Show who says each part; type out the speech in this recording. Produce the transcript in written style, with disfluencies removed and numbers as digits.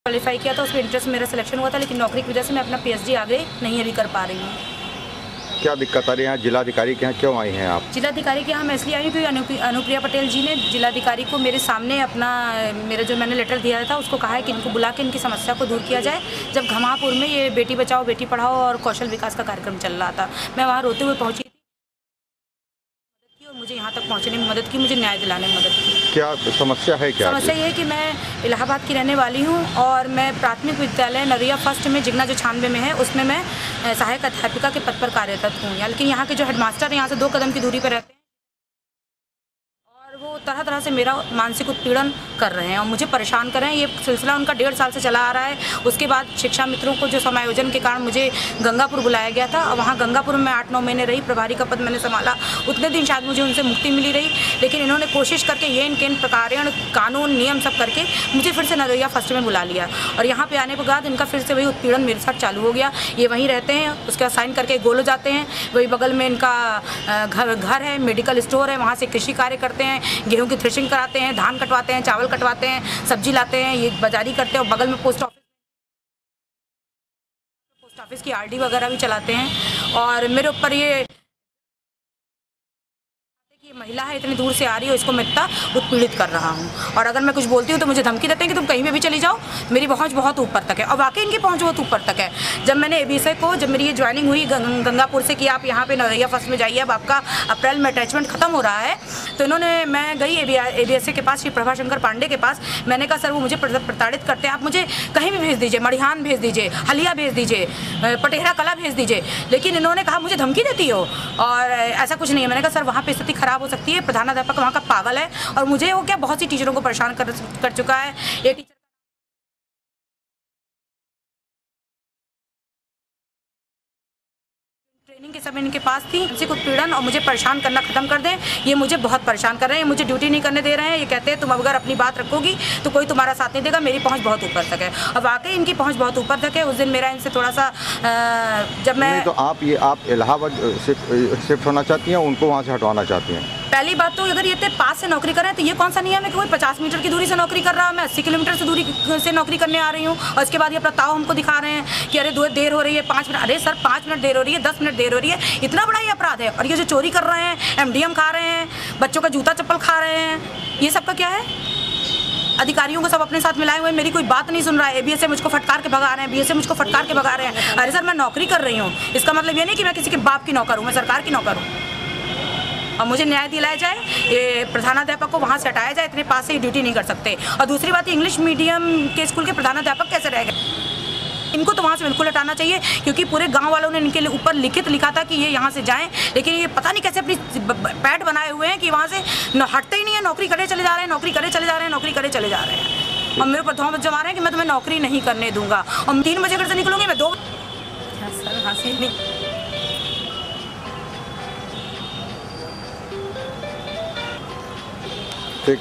Speaker 1: Qualify किया था, उसमें इंटरेस्ट मेरा सिलेक्शन हुआ था, लेकिन नौकरी की वजह से मैं अपना पीएचडी आगे नहीं अभी कर पा रही हूँ।
Speaker 2: क्या दिक्कत आ रही है? यहाँ जिलाधिकारी के यहाँ क्यों आई हैं आप?
Speaker 1: जिलाधिकारी के यहाँ मैं इसलिए आई हूँ क्योंकि अनुप्रिया पटेल जी ने जिलाधिकारी को मेरे सामने अपना मेरा जो मैंने लेटर दिया था उसको कहा है कि इनको बुला के इनकी समस्या को दूर किया जाए। जब घमापुर में ये बेटी बचाओ बेटी पढ़ाओ और कौशल विकास का कार्यक्रम चल रहा था, मैं वहाँ रोते हुए पहुँची और मुझे यहाँ तक पहुँचने में मदद की, मुझे न्याय दिलाने में मदद की।
Speaker 2: क्या समस्या है? क्या
Speaker 1: समस्या ये है कि मैं इलाहाबाद की रहने वाली हूँ और मैं प्राथमिक विद्यालय नरिया फर्स्ट में जिगना जो 96 में है उसमें मैं सहायक अध्यापिका के पद पर कार्यरत हूँ। लेकिन यहाँ के जो हेडमास्टर हैं यहाँ से 2 कदम की दूरी पर रहते हैं और वो तरह तरह से मेरा मानसिक उत्पीड़न कर रहे हैं और मुझे परेशान कर रहे हैं। ये सिलसिला उनका 1.5 साल से चला आ रहा है। उसके बाद शिक्षा मित्रों को जो समायोजन के कारण मुझे गंगापुर बुलाया गया था और वहाँ गंगापुर में 8-9 महीने रही, प्रभारी का पद मैंने संभाला। उतने दिन शायद मुझे उनसे मुक्ति मिली रही, लेकिन इन्होंने कोशिश करके ये इनके प्रकारण कानून नियम सब करके मुझे फिर से नरैया फर्स्ट में बुला लिया और यहाँ पे आने के बाद इनका फिर से वही उत्पीड़न मेरे साथ चालू हो गया। ये वहीं रहते हैं, उसके बाद साइन करके गोलो जाते हैं, वही बगल में इनका घर है, मेडिकल स्टोर है, वहाँ से कृषि कार्य करते हैं, गेहूँ की थ्रेशिंग कराते हैं, धान कटवाते हैं, चावल कटवाते हैं, सब्जी लाते हैं, ये बाजारी करते हैं और बगल में पोस्ट ऑफिस की आरडी वगैरह भी चलाते हैं। और मेरे ऊपर ये महिला है, इतनी दूर से आ रही है, इसको मैं इतना उत्पीड़ित कर रहा हूँ और अगर मैं कुछ बोलती हूँ तो मुझे धमकी देते हैं कि तुम कहीं पे भी चली जाओ, मेरी पहुँच बहुत ऊपर तक है। और वाकई इनकी पहुँच बहुत ऊपर तक है। जब मैंने एबीएसए को, जब मेरी ये ज्वाइनिंग हुई गंगापुर से कि आप यहाँ पे नरैया फर्स्ट में जाइए, अब आपका अप्रैल में अटैचमेंट खत्म हो रहा है, तो इन्होंने, मैं गई एबीएसए के पास, श्री प्रभाशंकर पांडे के पास। मैंने कहा सर वो मुझे प्रताड़ित करते हैं, आप मुझे कहीं भी भेज दीजिए, मड़िहान भेज दीजिए, हलिया भेज दीजिए, पटेहरा कला भेज दीजिए, लेकिन इन्होंने कहा मुझे धमकी देती हो और ऐसा कुछ नहीं है। मैंने कहा सर वहाँ पर स्थिति खराब हो सकती है, प्रधानाध्यापक वहाँ का पागल है और मुझे वो क्या बहुत सी टीचरों को परेशान कर चुका है। एक टीचर ट्रेनिंग के समय इनके पास थी, मानसिक उत्पीड़न और मुझे परेशान करना खत्म कर दें। ये मुझे बहुत परेशान कर रहे हैं, मुझे ड्यूटी नहीं करने दे रहे हैं। ये कहते हैं तुम अगर अपनी बात रखोगी तो कोई तुम्हारा साथ नहीं देगा। मेरी पहुंच बहुत ऊपर तक है और वाकई इनकी पहुंच बहुत ऊपर तक है। उस दिन मेरा इनसे थोड़ा सा जब मैं
Speaker 2: नहीं, तो आप इलाहाबाद शिफ्ट होना चाहती हैं, उनको वहाँ से हटवाना चाहती हैं?
Speaker 1: पहली बात तो अगर ये इतने पास से नौकरी कर रहे हैं तो ये कौन सा नियम है कि कोई 50 मीटर की दूरी से नौकरी कर रहा है, मैं 80 किलोमीटर से दूरी से नौकरी करने आ रही हूँ और इसके बाद ये प्रताव हमको दिखा रहे हैं कि अरे देर हो रही है 5 मिनट। अरे सर 5 मिनट देर हो रही है, 10 मिनट देर हो रही है, इतना बड़ा ये अपराध है। और ये जो चोरी कर रहे हैं, एमडीएम खा रहे हैं, बच्चों का जूता चप्पल खा रहे हैं, ये सब का क्या है? अधिकारियों को सब अपने साथ मिलाए हुए, मेरी कोई बात नहीं सुन रहा है। एबीएसए मुझको फटकार के भगा रहे हैं, बीएसए मुझको फटकार के भगा रहे हैं। अरे सर मैं नौकरी कर रही हूँ, इसका मतलब ये नहीं कि मैं किसी के बाप की नौकर हूँ, मैं सरकार की नौकर हूँ और मुझे न्याय दिलाया जाए। ये प्रधानाध्यापक को वहाँ से हटाया जाए, इतने पास से ड्यूटी नहीं कर सकते। और दूसरी बात, इंग्लिश मीडियम के स्कूल के प्रधानाध्यापक कैसे रह गए? इनको तो वहाँ से बिल्कुल हटाना चाहिए क्योंकि पूरे गांव वालों ने इनके ऊपर लिखा था कि ये यहाँ से जाएं, लेकिन ये पता नहीं कैसे अपनी पैड बनाए हुए हैं कि वहाँ से हटते ही नहीं है। नौकरी करे चले जा रहे हैं, नौकरी करे चले जा रहे हैं, नौकरी करे चले जा रहे हैं और मेरे ऊपर धौंस जमा रहे हैं कि मैं तुम्हें नौकरी नहीं करने दूंगा। और 3 बजे घर से निकलूंगी, मैं 2 सर हंसी नहीं।
Speaker 2: ठीक।